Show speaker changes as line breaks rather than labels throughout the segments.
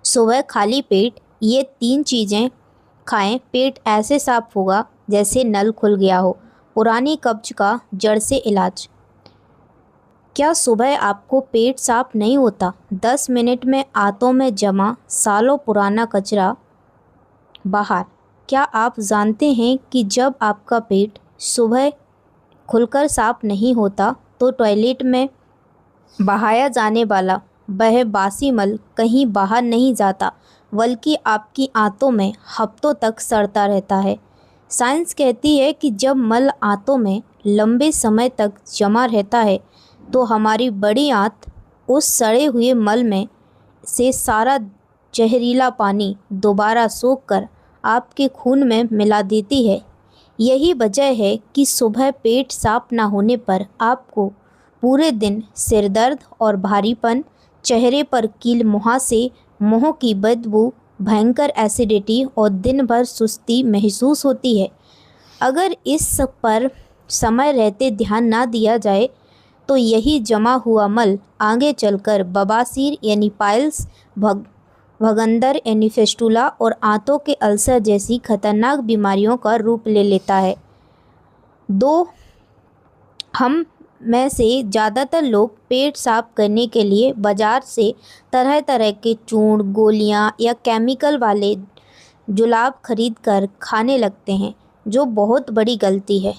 सुबह खाली पेट ये 3 चीज़ें खाएं, पेट ऐसे साफ होगा जैसे नल खुल गया हो। पुरानी कब्ज का जड़ से इलाज। क्या सुबह आपको पेट साफ नहीं होता? 10 मिनट में आंतों में जमा सालों पुराना कचरा बाहर। क्या आप जानते हैं कि जब आपका पेट सुबह खुलकर साफ नहीं होता तो टॉयलेट में बहाया जाने वाला वह बासी मल कहीं बाहर नहीं जाता, बल्कि आपकी आंतों में हफ्तों तक सड़ता रहता है। साइंस कहती है कि जब मल आंतों में लंबे समय तक जमा रहता है तो हमारी बड़ी आंत उस सड़े हुए मल में से सारा जहरीला पानी दोबारा सोखकर आपके खून में मिला देती है। यही वजह है कि सुबह पेट साफ ना होने पर आपको पूरे दिन सिर दर्द और भारीपन, चेहरे पर कील मुहासे, मुंह की बदबू, भयंकर एसिडिटी और दिन भर सुस्ती महसूस होती है। अगर इस सब पर समय रहते ध्यान ना दिया जाए तो यही जमा हुआ मल आगे चलकर बवासीर यानी पाइल्स, भगंदर यानी फिस्टुला और आंतों के अल्सर जैसी खतरनाक बीमारियों का रूप ले लेता है। हम में से ज़्यादातर लोग पेट साफ करने के लिए बाज़ार से तरह तरह के चूर्ण, गोलियां या केमिकल वाले जुलाब खरीद कर खाने लगते हैं, जो बहुत बड़ी गलती है।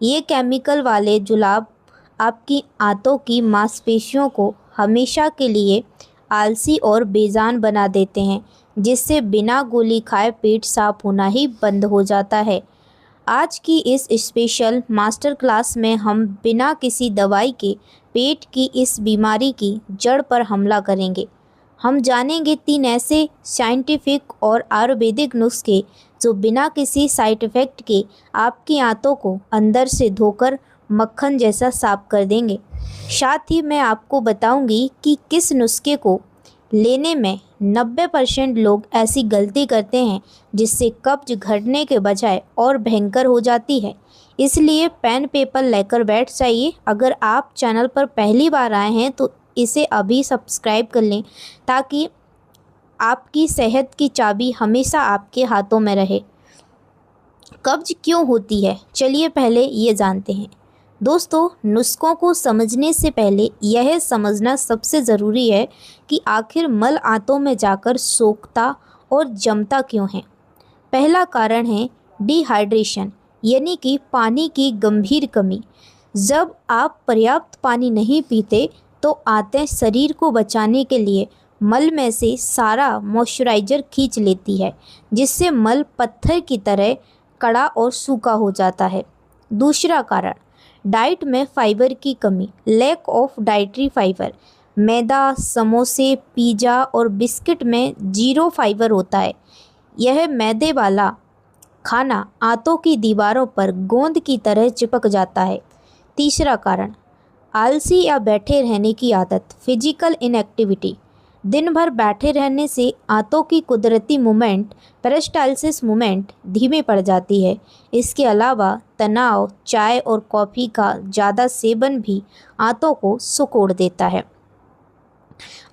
ये केमिकल वाले जुलाब आपकी आंतों की मांसपेशियों को हमेशा के लिए आलसी और बेजान बना देते हैं, जिससे बिना गोली खाए पेट साफ होना ही बंद हो जाता है। आज की इस स्पेशल मास्टर क्लास में हम बिना किसी दवाई के पेट की इस बीमारी की जड़ पर हमला करेंगे। हम जानेंगे 3 ऐसे साइंटिफिक और आयुर्वेदिक नुस्खे जो बिना किसी साइड इफ़ेक्ट के आपकी आंतों को अंदर से धोकर मक्खन जैसा साफ कर देंगे। साथ ही मैं आपको बताऊंगी कि किस नुस्खे को लेने में 90% लोग ऐसी गलती करते हैं जिससे कब्ज घटने के बजाय और भयंकर हो जाती है। इसलिए पेन पेपर लेकर बैठ जाइए। अगर आप चैनल पर पहली बार आए हैं तो इसे अभी सब्सक्राइब कर लें ताकि आपकी सेहत की चाबी हमेशा आपके हाथों में रहे। कब्ज क्यों होती है, चलिए पहले ये जानते हैं। दोस्तों, नुस्खों को समझने से पहले यह समझना सबसे ज़रूरी है कि आखिर मल आंतों में जाकर सोखता और जमता क्यों है। पहला कारण है डिहाइड्रेशन, यानी कि पानी की गंभीर कमी। जब आप पर्याप्त पानी नहीं पीते तो आंतें शरीर को बचाने के लिए मल में से सारा मॉइस्चराइज़र खींच लेती है, जिससे मल पत्थर की तरह कड़ा और सूखा हो जाता है। दूसरा कारण डाइट में फाइबर की कमी, लैक ऑफ डाइटरी फाइबर। मैदा, समोसे, पिज़्ज़ा और बिस्किट में 0 फाइबर होता है। यह मैदे वाला खाना आंतों की दीवारों पर गोंद की तरह चिपक जाता है। तीसरा कारण आलसी या बैठे रहने की आदत, फिजिकल इनएक्टिविटी। दिन भर बैठे रहने से आंतों की कुदरती मूवमेंट, पेरिस्टालसिस मूवमेंट धीमी पड़ जाती है। इसके अलावा तनाव, चाय और कॉफ़ी का ज़्यादा सेवन भी आंतों को सिकोड़ देता है।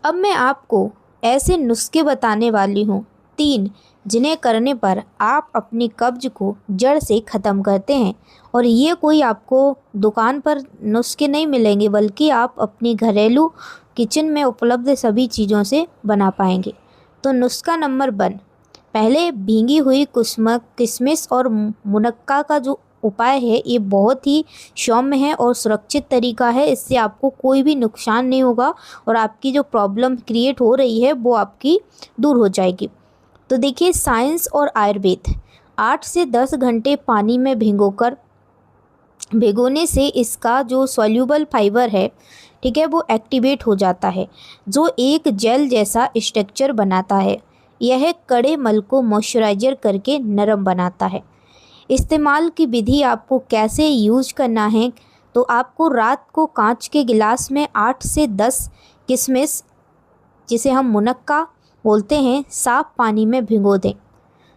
अब मैं आपको ऐसे नुस्खे बताने वाली हूँ 3, जिन्हें करने पर आप अपनी कब्ज को जड़ से ख़त्म करते हैं। और ये कोई आपको दुकान पर नुस्खे नहीं मिलेंगे, बल्कि आप अपनी घरेलू किचन में उपलब्ध सभी चीज़ों से बना पाएंगे। तो नुस्खा नंबर 1, पहले भींगी हुई किशमिश और मुनक्का का जो उपाय है ये बहुत ही सौम्य है और सुरक्षित तरीका है। इससे आपको कोई भी नुकसान नहीं होगा और आपकी जो प्रॉब्लम क्रिएट हो रही है वो आपकी दूर हो जाएगी। तो देखिए, साइंस और आयुर्वेद 8 से 10 घंटे पानी में भिगोने से इसका जो सॉल्यूबल फाइबर है, ठीक है, वो एक्टिवेट हो जाता है, जो एक जेल जैसा स्ट्रक्चर बनाता है। यह कड़े मल को मॉइस्चराइजर करके नरम बनाता है। इस्तेमाल की विधि आपको कैसे यूज करना है, तो आपको रात को कांच के गिलास में 8 से 10 किशमिश, जिसे हम मुनक्का बोलते हैं, साफ पानी में भिगो दें।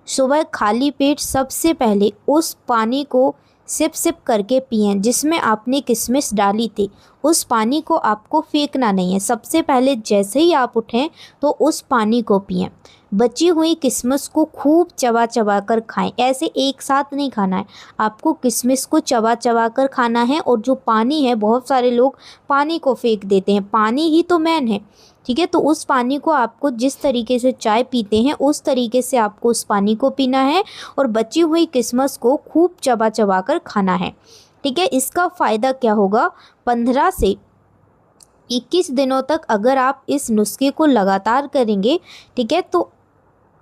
सुबह खाली पेट सबसे पहले उस पानी को सिप सिप करके पिएं। जिसमें आपने किशमिश डाली थी उस पानी को आपको फेंकना नहीं है। सबसे पहले जैसे ही आप उठें तो उस पानी को पिएं। बची हुई किशमिश को खूब चबा चबा कर खाएं। ऐसे एक साथ नहीं खाना है, आपको किशमिश को चबा चबा कर खाना है। और जो पानी है, बहुत सारे लोग पानी को फेंक देते हैं, पानी ही तो मेन है, ठीक है। तो उस पानी को आपको जिस तरीके से चाय पीते हैं उस तरीके से आपको उस पानी को पीना है और बची हुई किशमिश को खूब चबा चबा कर खाना है, ठीक है। इसका फ़ायदा क्या होगा, 15 से 21 दिनों तक अगर आप इस नुस्खे को लगातार करेंगे, ठीक है, तो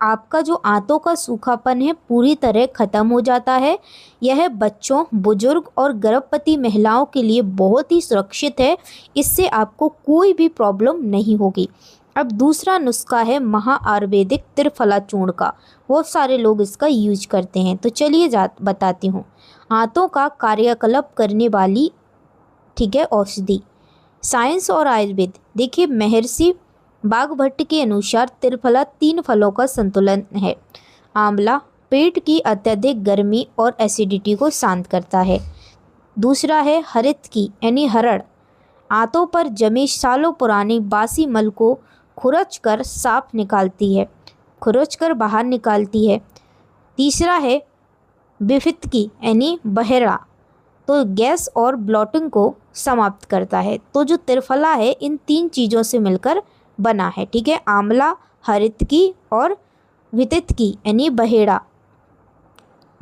आपका जो आंतों का सूखापन है पूरी तरह ख़त्म हो जाता है। यह बच्चों, बुजुर्ग और गर्भवती महिलाओं के लिए बहुत ही सुरक्षित है। इससे आपको कोई भी प्रॉब्लम नहीं होगी। अब दूसरा नुस्खा है महाआयुर्वेदिक त्रिफला चूर्ण का। बहुत सारे लोग इसका यूज करते हैं, तो चलिए बताती हूँ। आंतों का कार्यकलाप करने वाली, ठीक है, औषधि। साइंस और आयुर्वेद। देखिए, महर्षि बाघभट्ट के अनुसार त्रिफला 3 फलों का संतुलन है। आंवला पेट की अत्यधिक गर्मी और एसिडिटी को शांत करता है। दूसरा है हरितकी यानी हरड़, आंतों पर जमे सालों पुरानी बासी मल को खुरच कर बाहर निकालती है। तीसरा है बिफित्की यानी बहेड़ा, तो गैस और ब्लॉटिंग को समाप्त करता है। तो जो त्रिफला है इन 3 चीज़ों से मिलकर बना है, ठीक है। आंवला, हरितकी और वितितकी यानी बहेड़ा,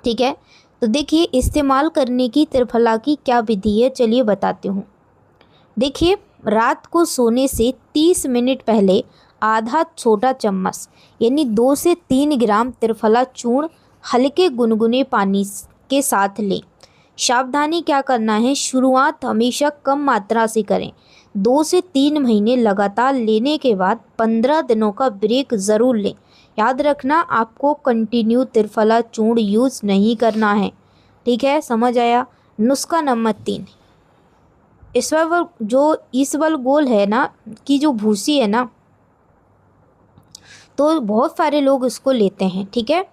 ठीक है। तो देखिए, इस्तेमाल करने की त्रिफला की क्या विधि है, चलिए बताती हूँ। देखिए, रात को सोने से 30 मिनट पहले आधा छोटा चम्मच यानी 2 से 3 ग्राम त्रिफला चूर्ण हल्के गुनगुने पानी के साथ लें। सावधानी क्या करना है, शुरुआत हमेशा कम मात्रा से करें। 2 से 3 महीने लगातार लेने के बाद 15 दिनों का ब्रेक ज़रूर लें। याद रखना, आपको कंटिन्यू त्रिफला चूर्ण यूज़ नहीं करना है, ठीक है, समझ आया। नुस्खा नंबर 3, इसबगोल है ना की जो भूसी है ना, तो बहुत सारे लोग इसको लेते हैं, ठीक है।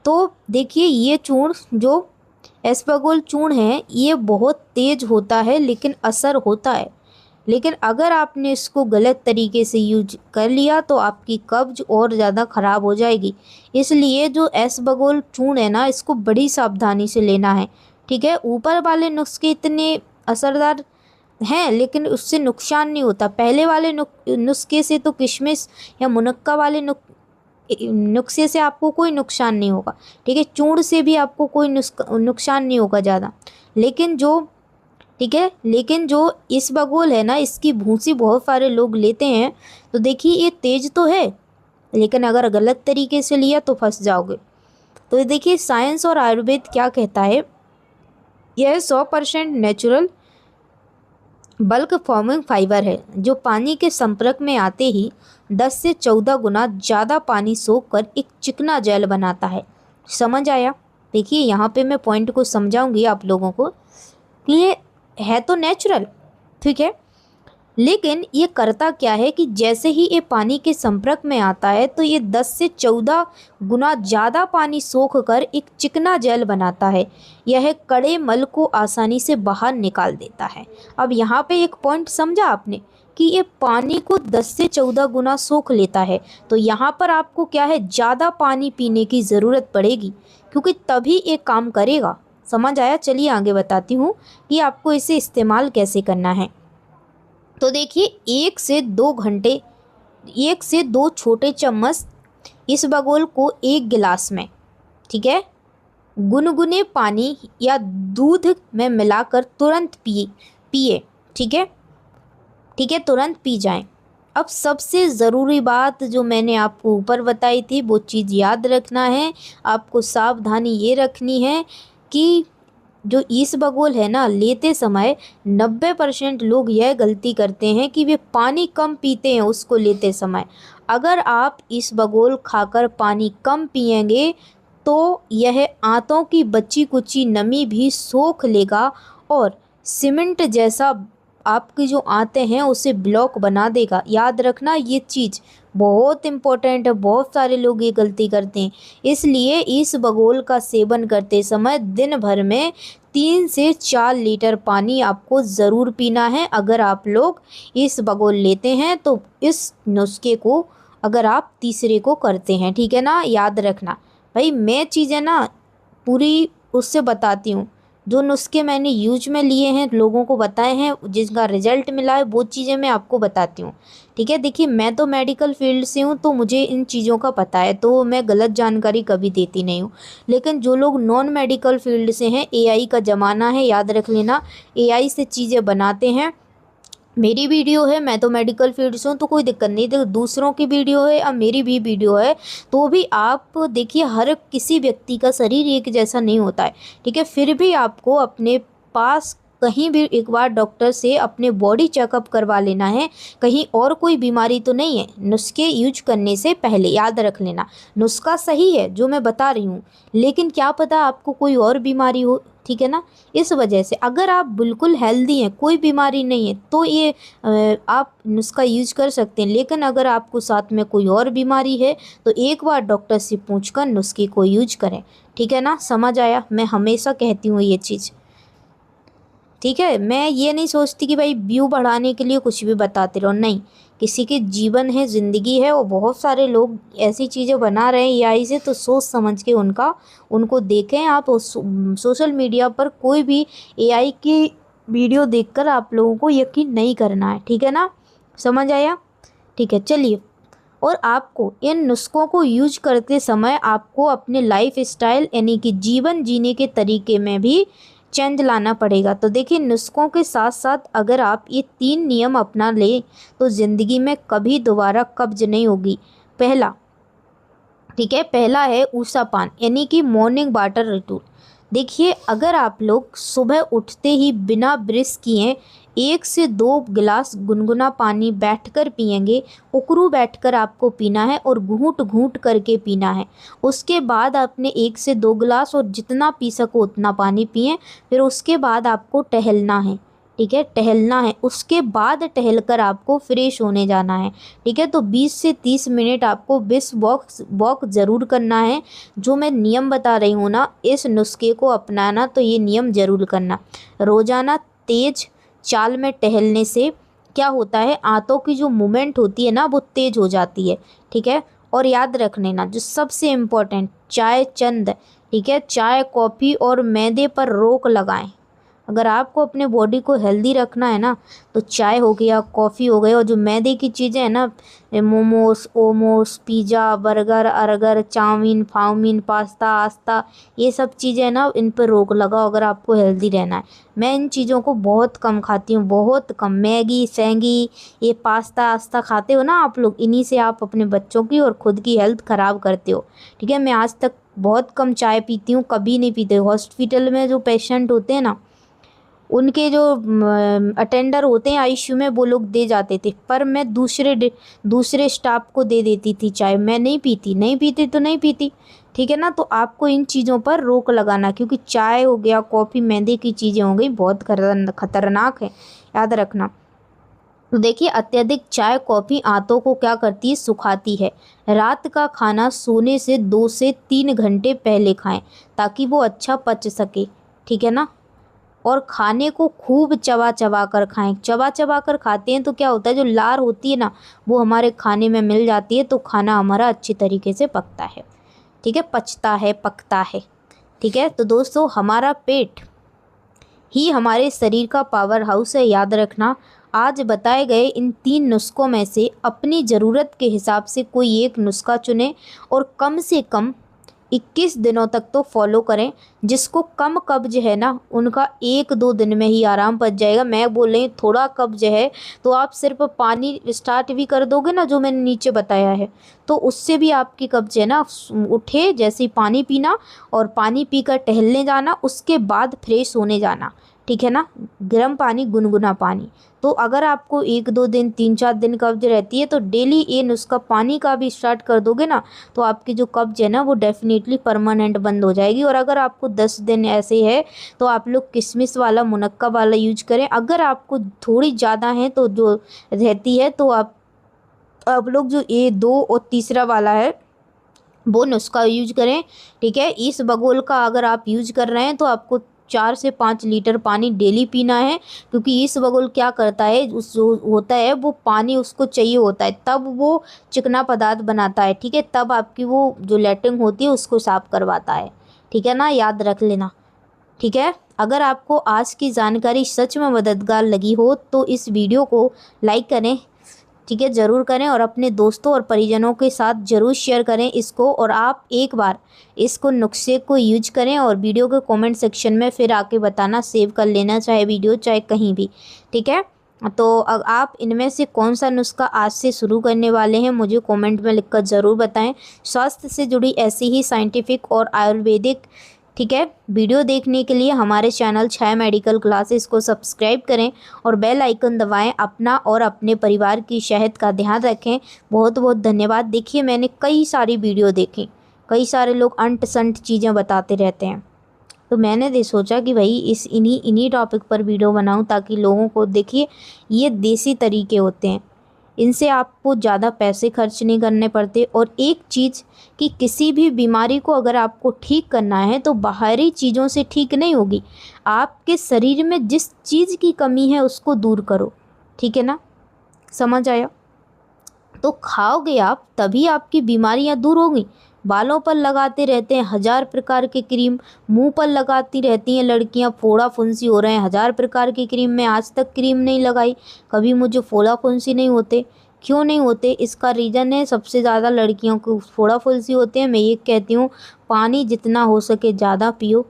तो देखिए, ये चूर्ण जो इसबगोल चूर्ण है ये बहुत तेज़ होता है लेकिन असर होता है। लेकिन अगर आपने इसको गलत तरीके से यूज कर लिया तो आपकी कब्ज और ज़्यादा ख़राब हो जाएगी। इसलिए जो इसबगोल चूर्ण है ना, इसको बड़ी सावधानी से लेना है, ठीक है। ऊपर वाले नुस्खे इतने असरदार हैं लेकिन उससे नुकसान नहीं होता। पहले वाले नुस्खे से तो किशमिश या मुनक्का वाले नुस्खे से आपको कोई नुकसान नहीं होगा, ठीक है। चूर्ण से भी आपको कोई नुकसान नहीं होगा ज़्यादा। लेकिन जो इसबगोल है ना, इसकी भूसी बहुत सारे लोग लेते हैं। तो देखिए, ये तेज़ तो है लेकिन अगर गलत तरीके से लिया तो फंस जाओगे। तो देखिए, साइंस और आयुर्वेद क्या कहता है, यह 100% नेचुरल बल्क फॉर्मिंग फाइबर है जो पानी के संपर्क में आते ही 10 से 14 गुना ज़्यादा पानी सोखकर एक चिकना जेल बनाता है। समझ आया। देखिए, यहाँ पे मैं पॉइंट को समझाऊंगी आप लोगों को कि ये है तो नेचुरल, ठीक है, लेकिन ये करता क्या है कि जैसे ही ये पानी के संपर्क में आता है तो ये 10 से 14 गुना ज़्यादा पानी सोख कर एक चिकना जेल बनाता है। यह कड़े मल को आसानी से बाहर निकाल देता है। अब यहाँ पे एक पॉइंट समझा आपने कि ये पानी को 10 से 14 गुना सोख लेता है। तो यहाँ पर आपको क्या है, ज़्यादा पानी पीने की ज़रूरत पड़ेगी क्योंकि तभी ये काम करेगा। समझ आया। चलिए आगे बताती हूँ कि आपको इसे इस्तेमाल कैसे करना है। तो देखिए, 1 से 2 छोटे चम्मच इसबगोल को 1 गिलास में, ठीक है, गुनगुने पानी या दूध में मिलाकर तुरंत पिए, ठीक है, तुरंत पी जाएं। अब सबसे ज़रूरी बात जो मैंने आपको ऊपर बताई थी वो चीज़ याद रखना है। आपको सावधानी ये रखनी है कि जो इसबगोल है ना, लेते समय 90% लोग यह गलती करते हैं कि वे पानी कम पीते हैं उसको लेते समय। अगर आप इसबगोल खाकर पानी कम पिएंगे तो यह आंतों की बची कुची नमी भी सोख लेगा और सीमेंट जैसा आपकी जो आंतें हैं उसे ब्लॉक बना देगा। याद रखना, ये चीज़ बहुत इम्पोर्टेंट है, बहुत सारे लोग ये गलती करते हैं। इसलिए इसबगोल का सेवन करते समय दिन भर में 3 से 4 लीटर पानी आपको ज़रूर पीना है। अगर आप लोग इसबगोल लेते हैं तो इस नुस्खे को अगर आप तीसरे को करते हैं, ठीक है ना, याद रखना भाई। मैं चीज़ें ना पूरी उससे बताती हूँ, जो नुस्खे मैंने यूज में लिए हैं, लोगों को बताए हैं, जिसका रिजल्ट मिला है, वो चीज़ें मैं आपको बताती हूँ, ठीक है। देखिए मैं तो मेडिकल फील्ड से हूँ तो मुझे इन चीज़ों का पता है, तो मैं गलत जानकारी कभी देती नहीं हूँ। लेकिन जो लोग नॉन मेडिकल फील्ड से हैं, एआई का ज़माना है, याद रख लेना, एआई से चीज़ें बनाते हैं। मेरी वीडियो है, मैं तो मेडिकल फील्ड से हूँ तो कोई दिक्कत नहीं। देखो दूसरों की वीडियो है या मेरी भी वीडियो है, तो भी आप देखिए हर किसी व्यक्ति का शरीर एक जैसा नहीं होता है, ठीक है। फिर भी आपको अपने पास कहीं भी एक बार डॉक्टर से अपने बॉडी चेकअप करवा लेना है, कहीं और कोई बीमारी तो नहीं है। नुस्खे यूज करने से पहले याद रख लेना, नुस्खा सही है जो मैं बता रही हूँ, लेकिन क्या पता आपको कोई और बीमारी हो, ठीक है ना। इस वजह से अगर आप बिल्कुल हेल्दी हैं, कोई बीमारी नहीं है, तो ये आप नुस्खा यूज कर सकते हैं। लेकिन अगर आपको साथ में कोई और बीमारी है तो एक बार डॉक्टर से पूछकर नुस्खे को यूज करें, ठीक है ना। समझ आया, मैं हमेशा कहती हूँ ये चीज़, ठीक है। मैं ये नहीं सोचती कि भाई व्यू बढ़ाने के लिए कुछ भी बताते रहो, नहीं। किसी के जीवन है, ज़िंदगी है, और बहुत सारे लोग ऐसी चीज़ें बना रहे हैं एआई से, तो सोच समझ के उनको देखें आप। सोशल मीडिया पर कोई भी एआई की वीडियो देखकर आप लोगों को यकीन नहीं करना है, ठीक है ना। समझ आया, ठीक है, चलिए। और आपको इन नुस्खों को यूज करते समय आपको अपने लाइफ स्टाइल यानी कि जीवन जीने के तरीके में भी चेंज लाना पड़ेगा। तो देखिए नुस्खों के साथ साथ अगर आप ये 3 नियम अपना लें तो ज़िंदगी में कभी दोबारा कब्ज नहीं होगी। पहला, ठीक है, पहला है ऊषा पान यानी कि मॉर्निंग वाटर रिचुअल। देखिए अगर आप लोग सुबह उठते ही बिना ब्रश किए 1 से 2 गिलास गुनगुना पानी बैठकर पिएंगे, उकड़ू बैठकर आपको पीना है और घूंट घूंट करके पीना है। उसके बाद आपने 1 से 2 गिलास और जितना पी सको उतना पानी पिएं। फिर उसके बाद आपको टहलना है, ठीक है, टहलना है। उसके बाद टहलकर आपको फ्रेश होने जाना है, ठीक है। तो 20 से 30 मिनट आपको बिस वॉक ज़रूर करना है। जो मैं नियम बता रही हूँ ना, इस नुस्खे को अपनाना, तो ये नियम ज़रूर करना। रोज़ाना तेज़ चाल में टहलने से क्या होता है, आंतों की जो मूवमेंट होती है ना वो तेज़ हो जाती है, ठीक है। और याद रख लेना जो सबसे इम्पोर्टेंट, चाय चंद, ठीक है, चाय कॉफ़ी और मैदे पर रोक लगाएं। अगर आपको अपने बॉडी को हेल्दी रखना है ना, तो चाय हो गया, कॉफ़ी हो गई, और जो मैदे की चीज़ें हैं ना, मोमोस ओमोस पिज़्ज़ा बर्गर अर्गर चाउमीन फाउमीन पास्ता आस्ता, ये सब चीज़ें हैं ना, इन पर रोक लगाओ अगर आपको हेल्दी रहना है। मैं इन चीज़ों को बहुत कम खाती हूँ, बहुत कम। मैगी सैंगी, ये पास्ता आस्ता खाते हो ना आप लोग, इन्हीं से आप अपने बच्चों की और ख़ुद की हेल्थ ख़राब करते हो, ठीक है। मैं आज तक बहुत कम चाय पीती हूँ, कभी नहीं पीते। हॉस्पिटल में जो पेशेंट होते हैं ना, उनके जो अटेंडर होते हैं आईसीयू में, वो लोग दे जाते थे, पर मैं दूसरे स्टाफ को दे देती थी चाय। मैं नहीं पीती तो नहीं पीती, ठीक है ना। तो आपको इन चीज़ों पर रोक लगाना, क्योंकि चाय हो गया, कॉफ़ी, मैदे की चीज़ें हो गई, बहुत खतरनाक है, याद रखना। तो देखिए अत्यधिक चाय कॉफ़ी आंतों को क्या करती है, सुखाती है। रात का खाना सोने से 2 से 3 घंटे पहले खाएं ताकि वो अच्छा पच सके, ठीक है ना। और खाने को खूब चबा चबा कर खाएं। चबा चबा कर खाते हैं तो क्या होता है, जो लार होती है ना, वो हमारे खाने में मिल जाती है, तो खाना हमारा अच्छी तरीके से पकता है, ठीक है, पचता है, पकता है, ठीक है। तो दोस्तों हमारा पेट ही हमारे शरीर का पावर हाउस है, याद रखना। आज बताए गए इन 3 नुस्खों में से अपनी ज़रूरत के हिसाब से कोई एक नुस्खा चुनें और कम से कम 21 दिनों तक तो फॉलो करें। जिसको कम कब्ज है ना, उनका 1-2 दिन में ही आराम पच जाएगा। मैं बोल रही हूँ थोड़ा कब्ज है तो आप सिर्फ पानी स्टार्ट भी कर दोगे ना, जो मैंने नीचे बताया है, तो उससे भी आपकी कब्ज है ना उठे। जैसे ही पानी पीना और पानी पीकर टहलने जाना, उसके बाद फ्रेश होने जाना, ठीक है ना। गर्म पानी, गुनगुना पानी। तो अगर आपको 1-2 दिन 3-4 दिन कब्ज रहती है तो डेली ये नुस्खा पानी का भी स्टार्ट कर दोगे ना, तो आपकी जो कब्ज है ना वो डेफिनेटली परमानेंट बंद हो जाएगी। और अगर आपको 10 दिन ऐसे है तो आप लोग किशमिश वाला मुनक्का वाला यूज करें। अगर आपको थोड़ी ज़्यादा है तो जो रहती है तो आप आप लोग जो ये 2 और तीसरा वाला है वो नुस्खा यूज करें। ठीक है, इस बगोल का अगर आप यूज कर रहे हैं तो आपको 4 से 5 लीटर पानी डेली पीना है, क्योंकि इस बगोल क्या करता है, उस जो होता है वो पानी उसको चाहिए होता है, तब वो चिकना पदार्थ बनाता है। ठीक है, तब आपकी वो जो लैट्रिन होती है उसको साफ करवाता है। ठीक है ना, याद रख लेना। ठीक है, अगर आपको आज की जानकारी सच में मददगार लगी हो तो इस वीडियो को लाइक करें। ठीक है, ज़रूर करें और अपने दोस्तों और परिजनों के साथ ज़रूर शेयर करें इसको। और आप एक बार इसको नुस्खे को यूज करें और वीडियो के कमेंट सेक्शन में फिर आके बताना, सेव कर लेना, चाहे वीडियो चाहे कहीं भी। ठीक है, तो आप इनमें से कौन सा नुस्खा आज से शुरू करने वाले हैं मुझे कमेंट में लिखकर ज़रूर बताएं। स्वास्थ्य से जुड़ी ऐसी ही साइंटिफिक और आयुर्वेदिक, ठीक है, वीडियो देखने के लिए हमारे चैनल छाया मेडिकल क्लासेस को सब्सक्राइब करें और बेल आइकन दबाएं। अपना और अपने परिवार की सेहत का ध्यान रखें। बहुत बहुत धन्यवाद। देखिए, मैंने कई सारी वीडियो देखी, कई सारे लोग अंट संट चीज़ें बताते रहते हैं, तो मैंने सोचा कि भाई इन्हीं टॉपिक पर वीडियो बनाऊं, ताकि लोगों को, देखिए ये देसी तरीके होते हैं, इनसे आपको ज़्यादा पैसे खर्च नहीं करने पड़ते। और एक चीज़ कि किसी भी बीमारी को अगर आपको ठीक करना है तो बाहरी चीज़ों से ठीक नहीं होगी, आपके शरीर में जिस चीज़ की कमी है उसको दूर करो। ठीक है ना, समझ आया? तो खाओगे आप तभी आपकी बीमारियां दूर होंगी। बालों पर लगाते रहते हैं 1000 प्रकार के क्रीम, मुंह पर लगाती रहती हैं लड़कियां, फोड़ा फुंसी हो रहे हैं 1000 प्रकार की क्रीम। मैं आज तक क्रीम नहीं लगाई, कभी मुझे फोड़ा फुंसी नहीं होते। क्यों नहीं होते? इसका रीज़न है, सबसे ज़्यादा लड़कियों को फोड़ा फुंसी होते हैं। मैं ये कहती हूँ, पानी जितना हो सके ज़्यादा पियो।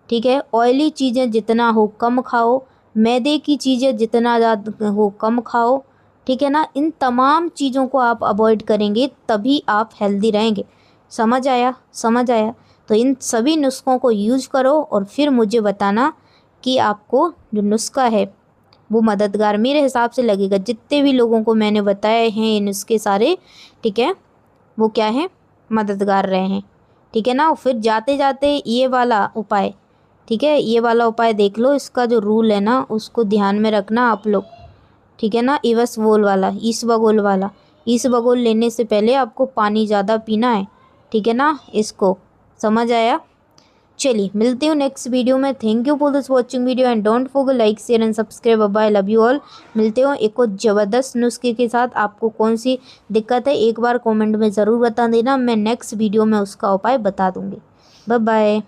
ठीक है, ऑयली चीज़ें जितना हो कम खाओ, मैदे की चीज़ें जितना ज़्यादा हो कम खाओ। ठीक है ना, इन तमाम चीज़ों को आप अवॉइड करेंगे तभी आप हेल्दी रहेंगे। समझ आया? समझ आया? तो इन सभी नुस्खों को यूज़ करो और फिर मुझे बताना कि आपको जो नुस्खा है वो मददगार मेरे हिसाब से लगेगा। जितने भी लोगों को मैंने बताए हैं ये नुस्खे सारे, ठीक है, वो क्या है, मददगार रहे हैं। ठीक है ना, और फिर जाते जाते ये वाला उपाय, ठीक है, ये वाला उपाय देख लो। इसका जो रूल है ना उसको ध्यान में रखना आप लोग। ठीक है ना, इवसवोल वाला, ईसबगोल वाला, ईसबगोल लेने से पहले आपको पानी ज़्यादा पीना है। ठीक है ना, इसको समझ आया? चलिए, मिलते हूँ नेक्स्ट वीडियो में। Thank you for this watching video and don't forget like share and subscribe. Bye, love you all. मिलते हो एक और ज़बरदस्त नुस्खे के साथ। आपको कौन सी दिक्कत है एक बार कमेंट में ज़रूर बता देना, मैं नेक्स्ट वीडियो में उसका उपाय बता दूँगी। Bye bye.